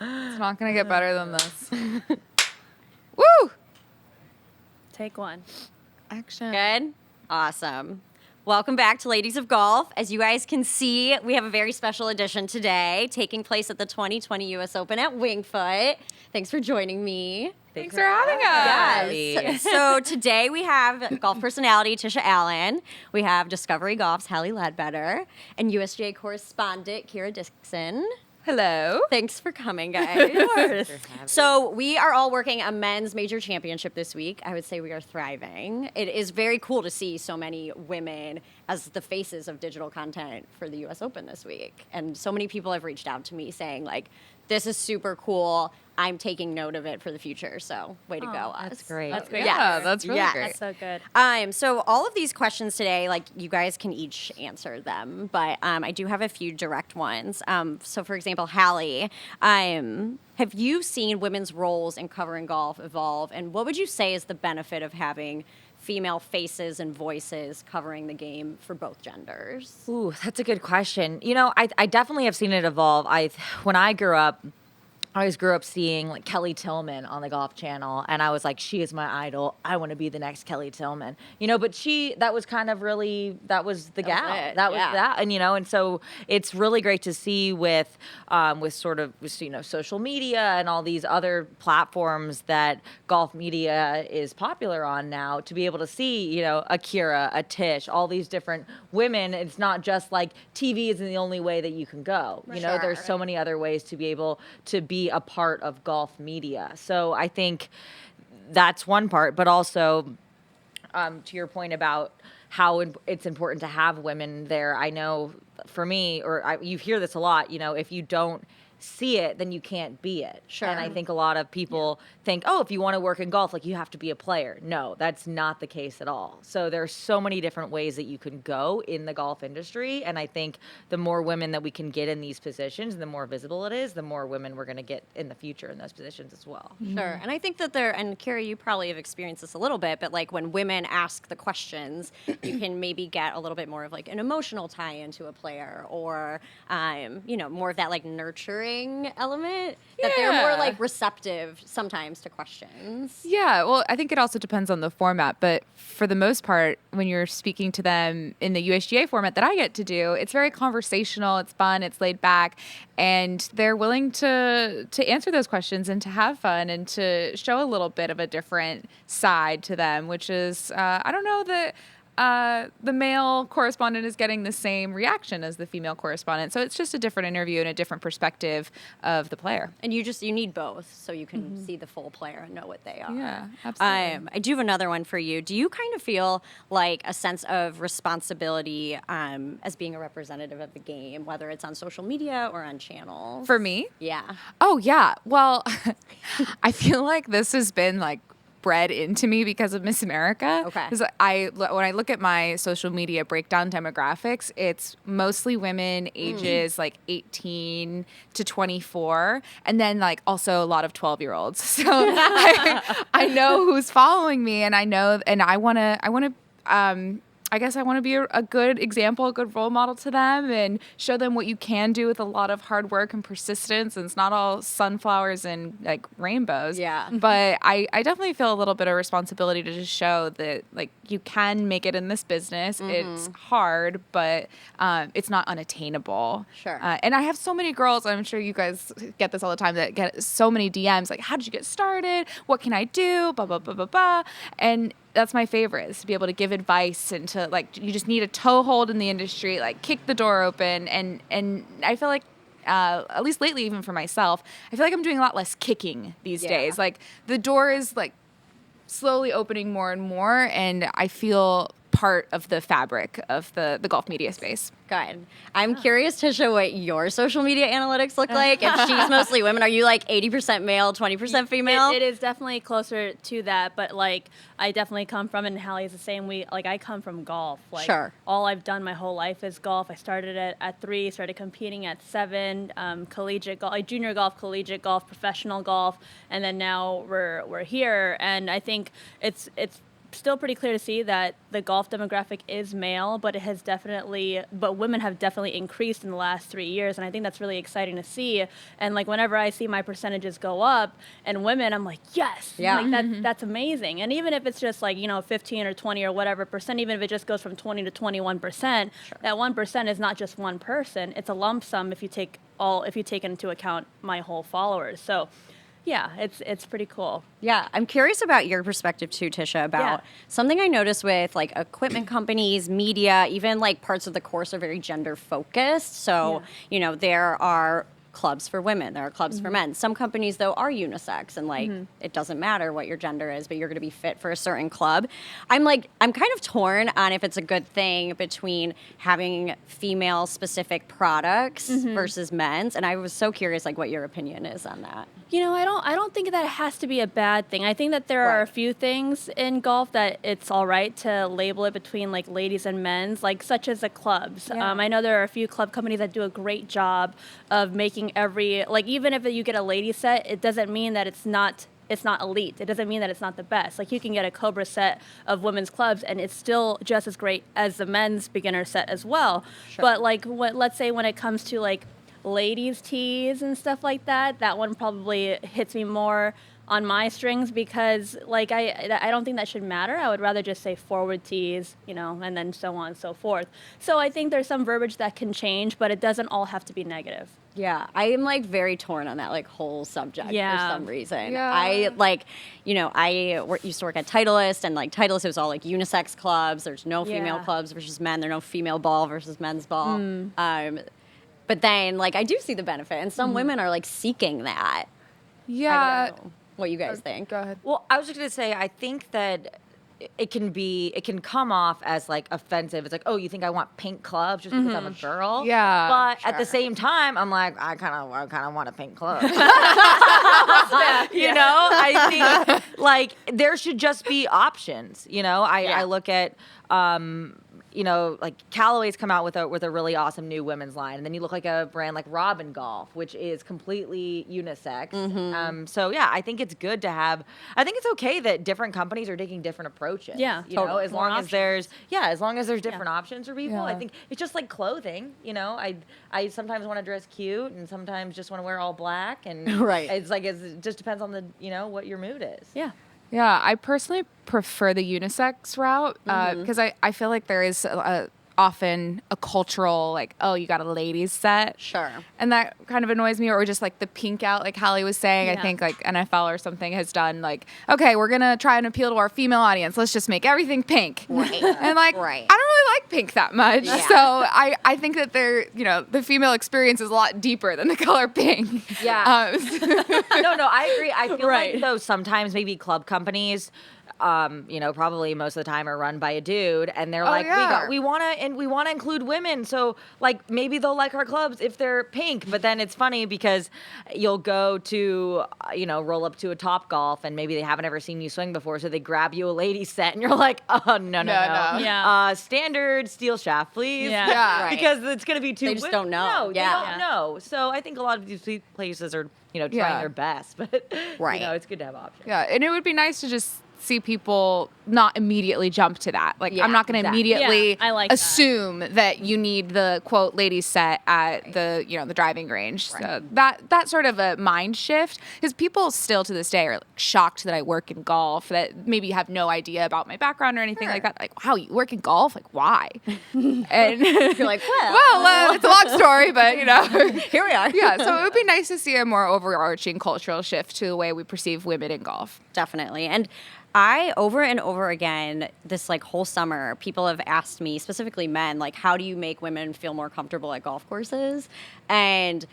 It's not going to get better than this. Woo! Take one. Action. Good? Awesome. Welcome back to Ladies of Golf. As you guys can see, we have a very special edition today taking place at the 2020 U.S. Open at Wingfoot. Thanks for joining me. Thanks for having us. Yes. So today we have golf personality Tisha Alyn. We have Discovery Golf's Hally Leadbetter and USGA correspondent Kira Dixon. Hello. Thanks for coming, guys. So we are all working a men's major championship this week. I would say we are thriving. It is very cool to see so many women as the faces of digital content for the U.S. Open this week. And so many people have reached out to me saying, like, this is super cool. I'm taking note of it for the future. So way to go, us. That's great. That's great. Yeah, that's really great. That's so good. So all of these questions today, like, you guys can each answer them, but I do have a few direct ones. So for example, Hally, have you seen women's roles in covering golf evolve, and what would you say is the benefit of having female faces and voices covering the game for both genders? Ooh, that's a good question. You know, I definitely have seen it evolve. When I grew up, I always grew up seeing like Kelly Tillman on the Golf Channel, and I was like, she is my idol. I want to be the next Kelly Tillman, you know. But that was kind of really, that was the gal. That was that, and you know, and so it's really great to see with sort of, you know, social media and all these other platforms that golf media is popular on now, to be able to see, you know, a Kira, a Tish, all these different women. It's not just like TV isn't the only way that you can go. You know, there's so many other ways to be able to be a part of golf media. So I think that's one part, but also to your point about how it's important to have women there. I know for me, you hear this a lot, you know, if you don't see it, then you can't be it. Sure. And I think a lot of people think, oh, if you want to work in golf, like, you have to be a player. No, that's not the case at all. So there's so many different ways that you can go in the golf industry. And I think the more women that we can get in these positions, the more visible it is, the more women we're going to get in the future in those positions as well. Sure. And I think that and Kira, you probably have experienced this a little bit, but like when women ask the questions, you can maybe get a little bit more of like an emotional tie into a player, or, you know, more of that like nurturing element, that they're more like receptive sometimes to questions. Yeah, well, I think it also depends on the format, but for the most part, when you're speaking to them in the USGA format that I get to do, it's very conversational, it's fun, it's laid back, and they're willing to answer those questions and to have fun and to show a little bit of a different side to them, which is, I don't know that the male correspondent is getting the same reaction as the female correspondent. So it's just a different interview and a different perspective of the player. And you need both so you can see the full player and know what they are. Yeah, absolutely. I do have another one for you. Do you kind of feel like a sense of responsibility as being a representative of the game, whether it's on social media or on channels? For me? Yeah. Oh, yeah. Well, I feel like this has been like bred into me because of Miss America. Okay. Because when I look at my social media breakdown demographics, it's mostly women ages like 18 to 24, and then like also a lot of 12-year-olds. So I know who's following me, and I know, and I want to. I guess I want to be a good example, a good role model to them, and show them what you can do with a lot of hard work and persistence. And it's not all sunflowers and like rainbows. Yeah. But I definitely feel a little bit of responsibility to just show that like you can make it in this business. It's hard, but it's not unattainable. Sure. And I have so many girls, I'm sure you guys get this all the time, that get so many DMs like, how did you get started? What can I do? Blah, blah, blah, blah, blah. And that's my favorite, is to be able to give advice and to like, you just need a toehold in the industry, like kick the door open. And I feel like, at least lately, even for myself, I feel like I'm doing a lot less kicking these days. Like the door is like slowly opening more and more, and I feel part of the fabric of the golf media space. Good. I'm curious, Tisha, what your social media analytics look like. If she's mostly women, are you like 80% male, 20% female? It is definitely closer to that, but like I definitely come from, and Hally is the same. I come from golf. Like, Sure. All I've done my whole life is golf. I started at 3, started competing at 7, collegiate golf, like junior golf, collegiate golf, professional golf, and then now we're here. And I think it's still pretty clear to see that the golf demographic is male, but women have definitely increased in the last 3 years, and I think that's really exciting to see. And like whenever I see my percentages go up and women, I'm like, yes, like that's amazing. And even if it's just like 15 or 20 or whatever percent, even if it just goes from 20 to 21%, that 1% is not just one person; it's a lump sum if you take into account my whole followers. So. Yeah, it's pretty cool. Yeah, I'm curious about your perspective too, Tisha, about something I noticed with like equipment companies, media, even like parts of the course are very gender focused. So, there are clubs for women, there are clubs for men. Some companies though are unisex and like it doesn't matter what your gender is, but you're going to be fit for a certain club. I'm kind of torn on if it's a good thing between having female specific products versus men's, and I was so curious like what your opinion is on that. I don't think that it has to be a bad thing. I think that there are a few things in golf that it's all right to label it between like ladies and men's, like such as the clubs. Yeah. I know there are a few club companies that do a great job of making even if you get a lady set, it doesn't mean that it's not elite. It doesn't mean that it's not the best. Like you can get a Cobra set of women's clubs and it's still just as great as the men's beginner set as well. Sure. But like let's say when it comes to like ladies tees and stuff like that, that one probably hits me more on my strings because like I don't think that should matter. I would rather just say forward tees, and then so on and so forth. So I think there's some verbiage that can change, but it doesn't all have to be negative. Yeah, I am like very torn on that like whole subject for some reason. Yeah. I used to work at Titleist, and like Titleist, it was all like unisex clubs. There's no female clubs versus men. There's no female ball versus men's ball. But then like I do see the benefit, and some women are like seeking that. Yeah. I don't know what you guys think. Go ahead. Well, I was just going to say, I think that it can come off as like offensive. It's like, oh, you think I want pink clubs just because I'm a girl? Yeah. But at the same time, I'm like, I kind of want a pink club. I think like there should just be options. I look at like Callaway's come out with a really awesome new women's line, and then you look like a brand like Robin Golf, which is completely unisex. So yeah, I think it's good to have. I think it's okay that different companies are taking different approaches. Yeah, totally. As long as there's different options for people. I think it's just like clothing. I sometimes want to dress cute, and sometimes just want to wear all black, and it's like it just depends on the what your mood is. Yeah. Yeah, I personally prefer the unisex route because I feel like there is often a cultural, like, oh, you got a ladies set. Sure. And that kind of annoys me, or just like the pink out, like Hally was saying. I think like NFL or something has done like, okay, we're going to try and appeal to our female audience. Let's just make everything pink. Right. And like, I don't really like pink that much. Yeah. So I think that the female experience is a lot deeper than the color pink. Yeah. No, I agree. I feel like though sometimes maybe club companies probably most of the time are run by a dude, and they're we want to include women, so like maybe they'll like our clubs if they're pink. But then it's funny because you'll go to roll up to a Top Golf, and maybe they haven't ever seen you swing before, so they grab you a ladies set, and you're like, oh no. Yeah. Standard steel shaft, please. Yeah. Because it's gonna be too. They just don't know. No, they don't know. So I think a lot of these places are trying their best, but it's good to have options. Yeah, and it would be nice to just see people not immediately jump to that. Like, I'm not going to immediately assume that you need the quote ladies set at the the driving range. Right. So that sort of a mind shift, because people still to this day are like shocked that I work in golf, that maybe have no idea about my background or anything like that. Like, wow, you work in golf? Like, why? And you're like, it's a long story, but here we are. Yeah, so it would be nice to see a more overarching cultural shift to the way we perceive women in golf. Definitely. And I, over and over again, this like whole summer, people have asked me, specifically men, like, how do you make women feel more comfortable at golf courses? And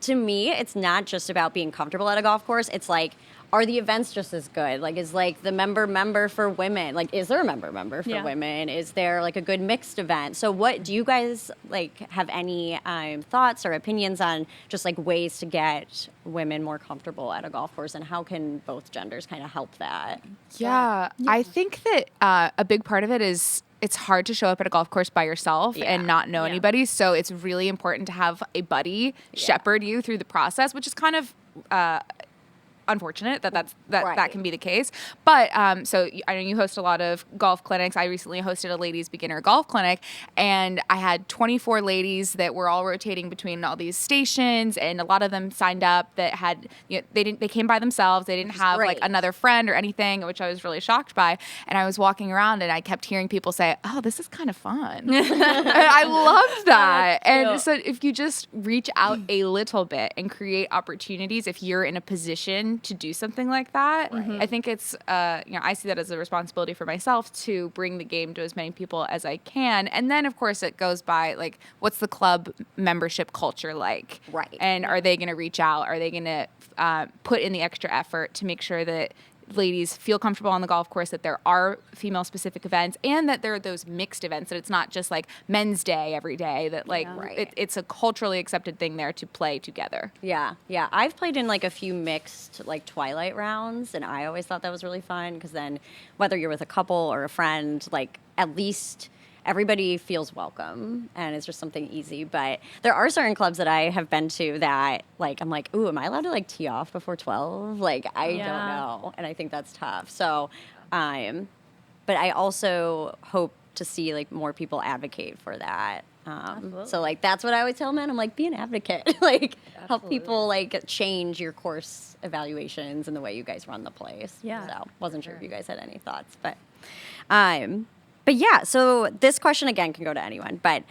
to me, it's not just about being comfortable at a golf course. It's like, are the events just as good? Like, is like the member for women? Like, is there a member for women? Is there like a good mixed event? So what do you guys like have any thoughts or opinions on just like ways to get women more comfortable at a golf course, and how can both genders kind of help that? Yeah, I think that a big part of it is it's hard to show up at a golf course by yourself and not know anybody. So it's really important to have a buddy shepherd you through the process, which is kind of unfortunate that Right. that can be the case. But so I know you host a lot of golf clinics. I recently hosted a ladies beginner golf clinic, and I had 24 ladies that were all rotating between all these stations, and a lot of them signed up that had, they came by themselves. They didn't have like great. another friend or anything, which I was really shocked by. And I was walking around and I kept hearing people say, "Oh, this is kind of fun." And I loved that. And so if you just reach out a little bit and create opportunities, if you're in a position to do something like that, I think it's, I see that as a responsibility for myself to bring the game to as many people as I can. And then, of course, it goes by, like, what's the club membership culture like? Right. And are they going to reach out? Are they going to put in the extra effort to make sure that ladies feel comfortable on the golf course, that there are female-specific events, and that there are those mixed events, that it's not just like men's day every day, that like it's a culturally accepted thing there to play together. Yeah. I've played in like a few mixed like twilight rounds, and I always thought that was really fun because then whether you're with a couple or a friend, like at least everybody feels welcome and it's just something easy. But there are certain clubs that I have been to that like I'm like, ooh, am I allowed to like tee off before 12? Like I don't know. And I think that's tough. So but I also hope to see like more people advocate for that. So like that's what I would tell men. I'm like, be an advocate. Like help people like change your course evaluations and the way you guys run the place. Yeah. So wasn't sure if you guys had any thoughts, but yeah, so this question again can go to anyone. But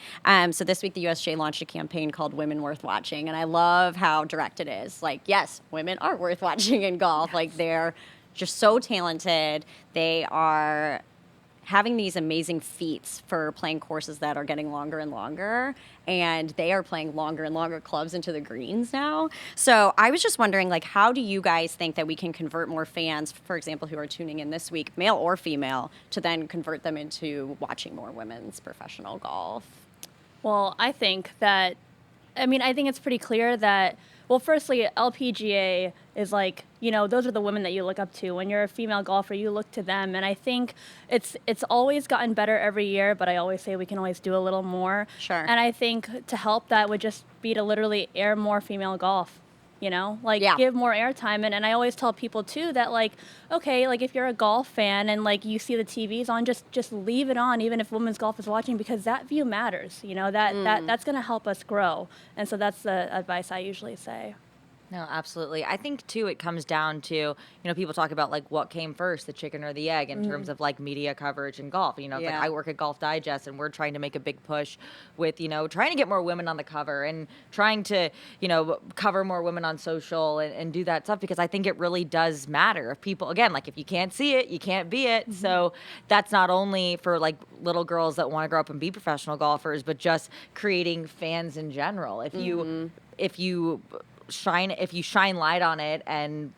so this week the USGA launched a campaign called Women Worth Watching, and I love how direct it is. Like, yes, women are worth watching in golf. Like they're just so talented. They are having these amazing feats for playing courses that are getting longer and longer, and they are playing longer and longer clubs into the greens now. So I was just wondering, like, how do you guys think that we can convert more fans, for example, who are tuning in this week, male or female, to then convert them into watching more women's professional golf? Well, I think it's pretty clear that, well, firstly, LPGA is like, those are the women that you look up to. When you're a female golfer, you look to them. And I think it's always gotten better every year, but I always say we can always do a little more. Sure. And I think to help that would just be to literally air more female golf. Give more airtime. And I always tell people too that like, okay, like if you're a golf fan and like you see the TVs on, just leave it on, even if women's golf is watching, because that view matters. That's going to help us grow. And so that's the advice I usually say. No, absolutely. I think, too, it comes down to, people talk about, like, what came first, the chicken or the egg, in terms of, like, media coverage in golf. It's like I work at Golf Digest, and we're trying to make a big push with, trying to get more women on the cover and trying to, cover more women on social and do that stuff, because I think it really does matter. If people, again, like, if you can't see it, you can't be it. So that's not only for, like, little girls that want to grow up and be professional golfers, but just creating fans in general. If you shine light on it and,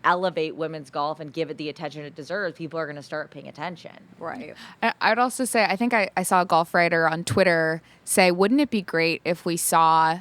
elevate women's golf and give it the attention it deserves, people are going to start paying attention. Right. I'd also say, I think I saw a golf writer on Twitter say, wouldn't it be great if we saw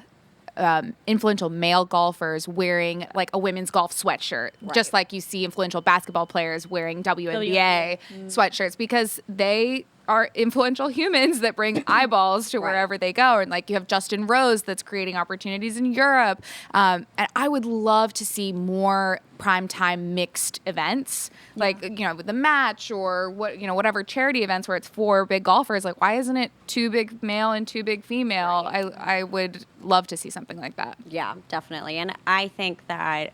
influential male golfers wearing like a women's golf sweatshirt, just like you see influential basketball players wearing WNBA sweatshirts, because they are influential humans that bring eyeballs to wherever they go. And like you have Justin Rose that's creating opportunities in Europe. And I would love to see more primetime mixed events, like, with the match or whatever charity events where it's 4 big golfers. Like, why isn't it 2 big male and 2 big female? I would love to see something like that. Yeah, definitely. And I think that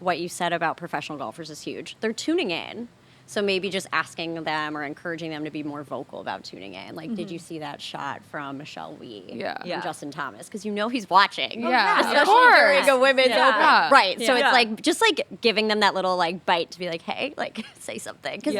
what you said about professional golfers is huge. They're tuning in. So maybe just asking them or encouraging them to be more vocal about tuning in. Like, did you see that shot from Michelle Wee and Justin Thomas? Because he's watching. Especially during a women's open. Right. So it's like, just like giving them that little like bite to be like, hey, like say something. Because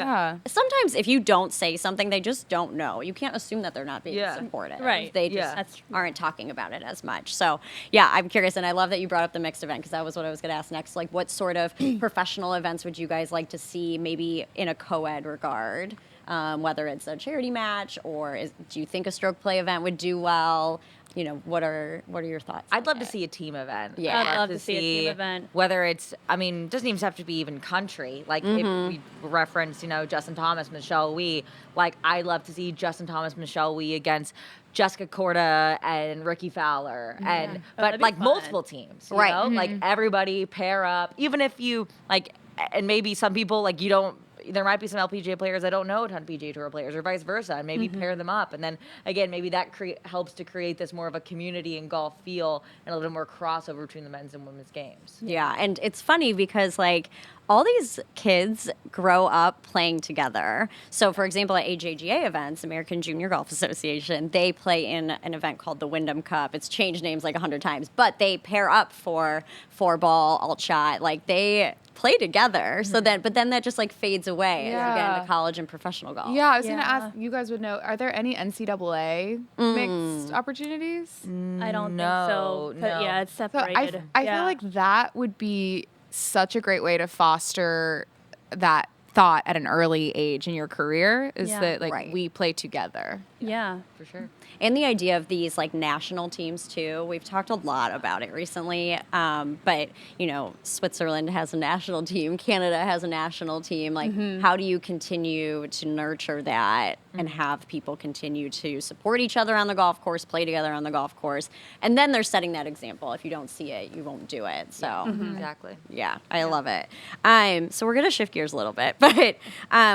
sometimes if you don't say something, they just don't know. You can't assume that they're not being supportive. Right. They just aren't talking about it as much. So yeah, I'm curious. And I love that you brought up the mixed event, because that was what I was going to ask next. Like, what sort of professional events would you guys like to see, maybe in a co-ed regard, whether it's a charity match or do you think a stroke play event would do well? What are your thoughts? I'd love to see a team event. Yeah, I'd love to see a team event. Whether it's, it doesn't even have to be even country. Like if we reference, Justin Thomas, Michelle Wee, like I'd love to see Justin Thomas, Michelle Wee against Jessica Korda and Ricky Fowler, and but that'd be like fun. multiple teams, you Right. know? Like everybody pair up, even if you like, and maybe some people like you don't. There might be some LPGA players that don't know a ton of PGA Tour players, or vice versa, and maybe pair them up, and then again, maybe that helps to create this more of a community in golf feel and a little more crossover between the men's and women's games. Yeah, and it's funny because like all these kids grow up playing together. So, for example, at AJGA events, American Junior Golf Association, they play in an event called the Wyndham Cup. It's changed names like 100 times, but they pair up for 4-ball, alt shot. Like they play together. So then, but then that just like fades away as you get into college and professional golf. Yeah, I was gonna Yeah. ask. You guys would know. Are there any NCAA mixed opportunities? I don't No, think so. But no. yeah, it's So separated. I feel like that would be such a great way to foster that thought at an early age in your career. Is Yeah. that like Right. we play together? yeah. For sure. And the idea of these like national teams too. We've talked a lot about it recently. But you know, Switzerland has a national team. Canada has a national team. Like, how do you continue to nurture that and have people continue to support each other on the golf course, play together on the golf course, and then they're setting that example. If you don't see it, you won't do it. So. Exactly. Yeah, I love it. So we're gonna shift gears a little bit, but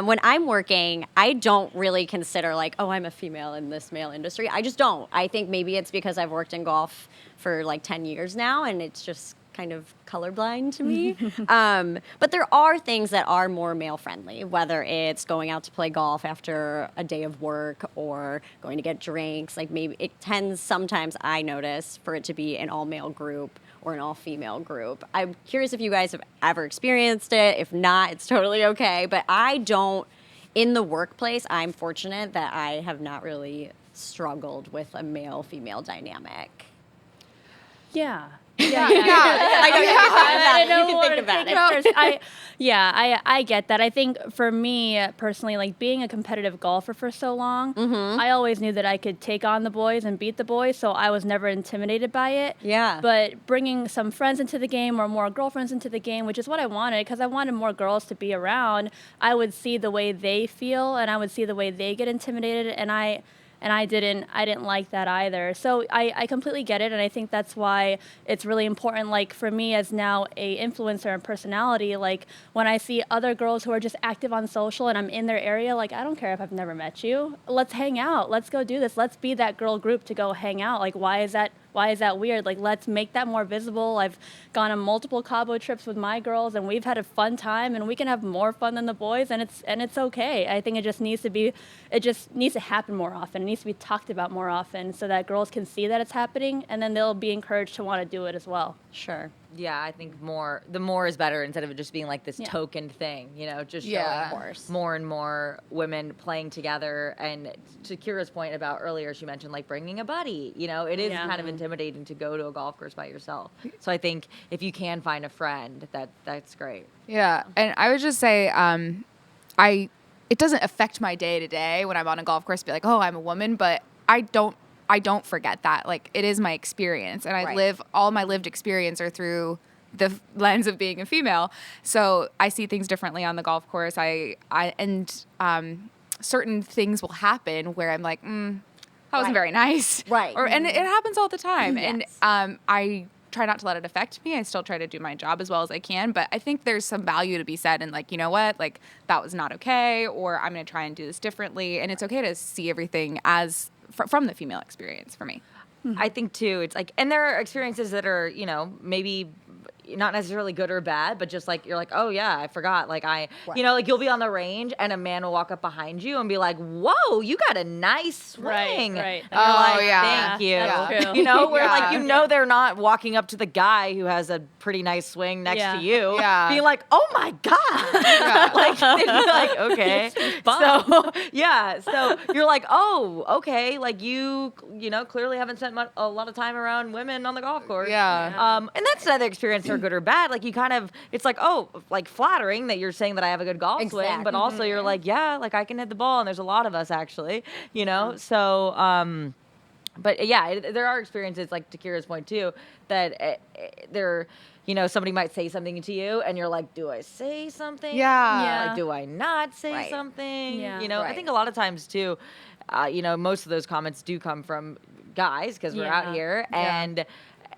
when I'm working, I don't really consider like, oh, I'm a female in this male industry. I just don't. I think maybe it's because I've worked in golf for like 10 years now, and it's just kind of colorblind to me. But there are things that are more male friendly, whether it's going out to play golf after a day of work or going to get drinks. Like maybe it tends sometimes, I notice, for it to be an all male group or an all female group. I'm curious if you guys have ever experienced it. If not, it's totally okay. But I don't, in the workplace, I'm fortunate that I have not really struggled with a male female dynamic. Yeah. I know you can think about it. I get that. I think for me personally, like being a competitive golfer for so long, I always knew that I could take on the boys and beat the boys, so I was never intimidated by it. Yeah. But bringing some friends into the game or more girlfriends into the game, which is what I wanted, because I wanted more girls to be around, I would see the way they feel and I would see the way they get intimidated, and I didn't like that either. So I completely get it, and I think that's why it's really important, like for me as now a influencer and personality, like when I see other girls who are just active on social and I'm in their area, like I don't care if I've never met you. Let's hang out. Let's go do this. Let's be that girl group to go hang out. Like why is that weird? Like, let's make that more visible. I've gone on multiple Cabo trips with my girls, and we've had a fun time, and we can have more fun than the boys, and it's okay. I think it just needs to happen more often. It needs to be talked about more often so that girls can see that it's happening, and then they'll be encouraged to want to do it as well. Sure. Yeah, I think the more is better instead of it just being like this token thing, you know, just showing more and more women playing together. And to Kira's point about earlier, she mentioned like bringing a buddy, you know, it is kind of intimidating to go to a golf course by yourself. So I think if you can find a friend, that's great. Yeah, and I would just say, it doesn't affect my day to day when I'm on a golf course. Be like, oh, I'm a woman, but I don't forget that. Like, it is my experience, and all my lived experience are through the lens of being a female. So I see things differently on the golf course. Certain things will happen where I'm like, that wasn't very nice. Right. And it happens all the time. Yes. And I try not to let it affect me. I still try to do my job as well as I can, but I think there's some value to be said in like, you know what, like that was not okay, or I'm going to try and do this differently. And it's okay to see everything as from the female experience for me. I think too, it's like, and there are experiences that are, you know, maybe not necessarily good or bad, but just like, you're like, oh yeah, I forgot. Like you know, like you'll be on the range and a man will walk up behind you and be like, whoa, you got a nice swing. Right. And you're like, yeah. thank you. That's true. You know, where like, you know, they're not walking up to the guy who has a pretty nice swing next to you, being like, oh my God. Like, and you're like, okay. So you're like, oh, okay. Like you know, clearly haven't spent a lot of time around women on the golf course. Yeah. And that's another experience for good or bad. Like you kind of, it's like, oh, like flattering that you're saying that I have a good golf swing, but also you're like, yeah, like I can hit the ball, and there's a lot of us actually, you know? So, but yeah, there are experiences, like to Kira's point too, that there, you know, somebody might say something to you and you're like, do I say something? Yeah. Like, do I not say something? Yeah. You know, I think a lot of times too, most of those comments do come from guys because we're Yeah. out here, and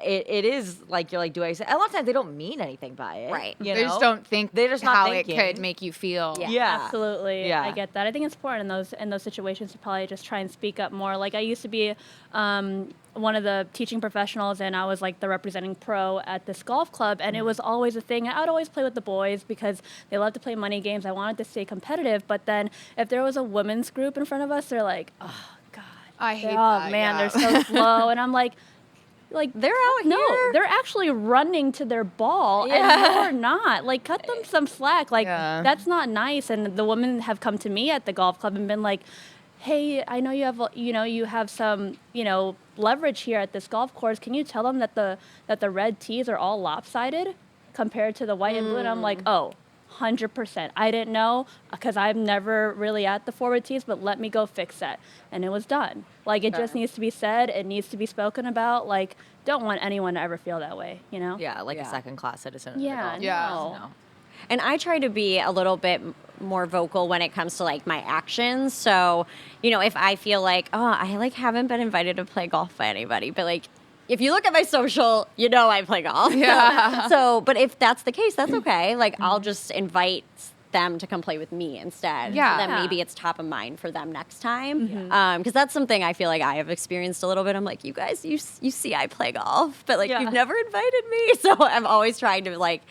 it is like, you're like, do I say? A lot of times they don't mean anything by it. Right. You They know? just don't think They're just not how thinking. it could make you feel. Yeah. Absolutely. Yeah. I get that. I think it's important in those situations to probably just try and speak up more. Like I used to be one of the teaching professionals, and I was like the representing pro at this golf club, and it was always a thing. I would always play with the boys because they love to play money games. I wanted to stay competitive, but then if there was a women's group in front of us, they're like, oh God, I hate oh that, man, yeah. they're so slow, and I'm like They're out no, here. they're actually running to their ball, and you're not. Like, cut them some slack. Like, Yeah. that's not nice. And the women have come to me at the golf club and been like, "Hey, I know you have some, leverage here at this golf course. Can you tell them that the red tees are all lopsided compared to the white and blue?" And I'm like, "Oh, 100%. I didn't know because I'm never really at the forward tees, but let me go fix that." And it was done. Like, it just needs to be said. It needs to be spoken about. Like, don't want anyone to ever feel that way, Yeah, like Yeah. a second-class citizen. of the Yeah, golf Yeah. course, no. And I try to be a little bit more vocal when it comes to like my actions. So, if I feel like, oh, I like haven't been invited to play golf by anybody, but like if you look at my social, I play golf. Yeah. So, but if that's the case, that's okay. Like I'll just invite them to come play with me instead. Yeah. So then Yeah. maybe it's top of mind for them next time. Because that's something I feel like I have experienced a little bit. I'm like, you guys, you see I play golf, but like Yeah. you've never invited me. So I'm always trying to like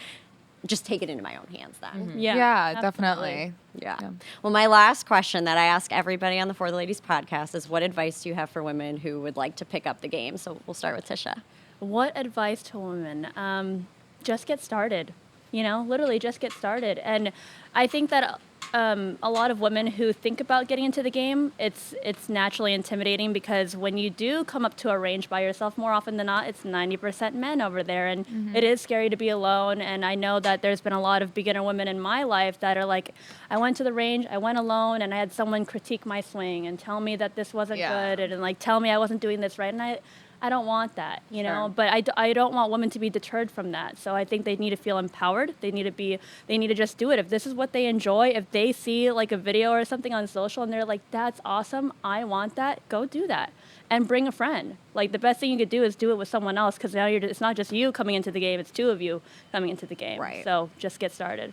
just take it into my own hands then. Yeah, Yeah, absolutely. definitely. Yeah. Yeah. Well, my last question that I ask everybody on the For the Ladies podcast is, what advice do you have for women who would like to pick up the game? So we'll start with Tisha. What advice to women? Just get started. Literally just get started. And I think that a lot of women who think about getting into the game, it's naturally intimidating because when you do come up to a range by yourself, more often than not, it's 90% men over there. And it is scary to be alone. And I know that there's been a lot of beginner women in my life that are like, I went to the range, I went alone, and I had someone critique my swing and tell me that this wasn't Yeah. good and like tell me I wasn't doing this right. And I don't want that, Sure. but I don't want women to be deterred from that. So I think they need to feel empowered. They need to just do it. If this is what they enjoy, if they see like a video or something on social and they're like, that's awesome, I want that, go do that. And bring a friend. Like the best thing you could do is do it with someone else because now it's not just you coming into the game, it's two of you coming into the game. Right. So just get started.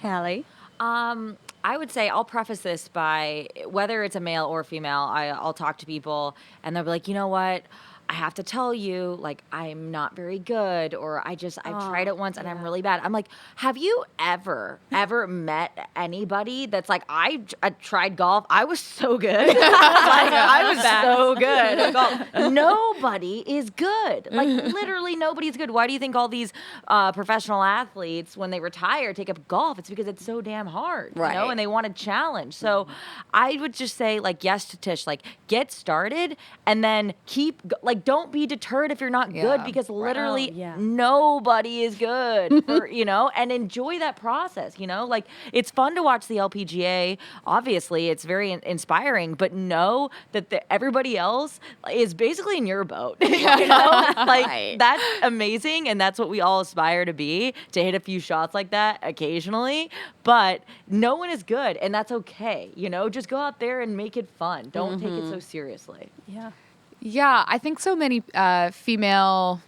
Hally? I would say I'll preface this by whether it's a male or female, I'll talk to people and they'll be like, you know what? I have to tell you, like, I'm not very good, or I've tried it once and I'm really bad. I'm like, have you ever met anybody that's like, I tried golf, I was so good. Like, I was so good at golf. Nobody is good. Like, literally nobody's good. Why do you think all these professional athletes, when they retire, take up golf? It's because it's so damn hard, Right. and they want a challenge. So I would just say, like, yes to Tish, like, get started and then don't be deterred if you're not Yeah. good because literally Oh, yeah. nobody is good for, and enjoy that process, like it's fun to watch the LPGA. Obviously it's very inspiring, but know that everybody else is basically in your boat, Right. that's amazing. And that's what we all aspire to be, to hit a few shots like that occasionally, but no one is good and that's okay. Just go out there and make it fun. Don't take it so seriously. Yeah. Yeah, I think so many female,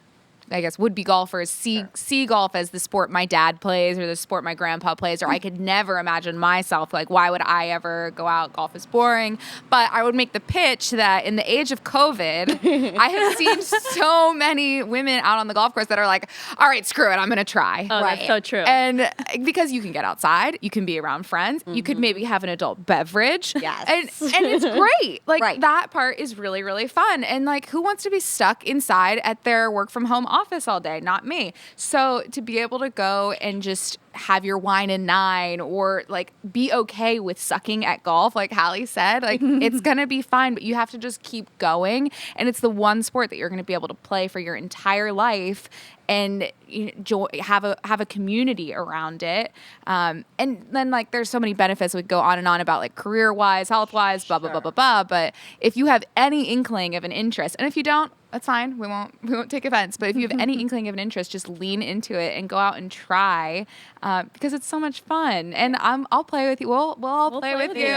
I guess, would-be golfers see golf as the sport my dad plays or the sport my grandpa plays, or I could never imagine myself, like, why would I ever go out? Golf is boring. But I would make the pitch that in the age of COVID, I have seen so many women out on the golf course that are like, all right, screw it, I'm going to try. Oh, Right. that's so true. And because you can get outside, you can be around friends, you could maybe have an adult beverage. Yes. And it's great. Like Right. that part is really, really fun. And like, who wants to be stuck inside at their work from home office all day? Not me. So to be able to go and just have your wine and nine, or like be okay with sucking at golf, like Hally said, like it's gonna be fine, but you have to just keep going. And it's the one sport that you're gonna be able to play for your entire life and have a community around it. And then like there's so many benefits. We go on and on about like career wise, health wise, blah blah blah blah blah. But if you have any inkling of an interest, and if you don't, that's fine. We won't take offense. But if you have any inkling of an interest, just lean into it and go out and try. because it's so much fun. And I'll play with you. We'll all play with you.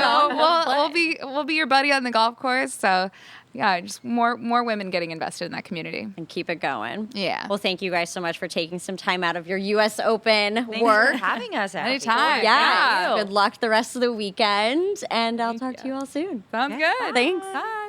We'll be your buddy on the golf course. So yeah, just more women getting invested in that community. And keep it going. Yeah. Well, thank you guys so much for taking some time out of your U.S. Open Thanks work. for having us out. Anytime. Yeah. Yeah. Good luck the rest of the weekend, and I'll talk to you all soon. Sounds good. Thanks. Bye.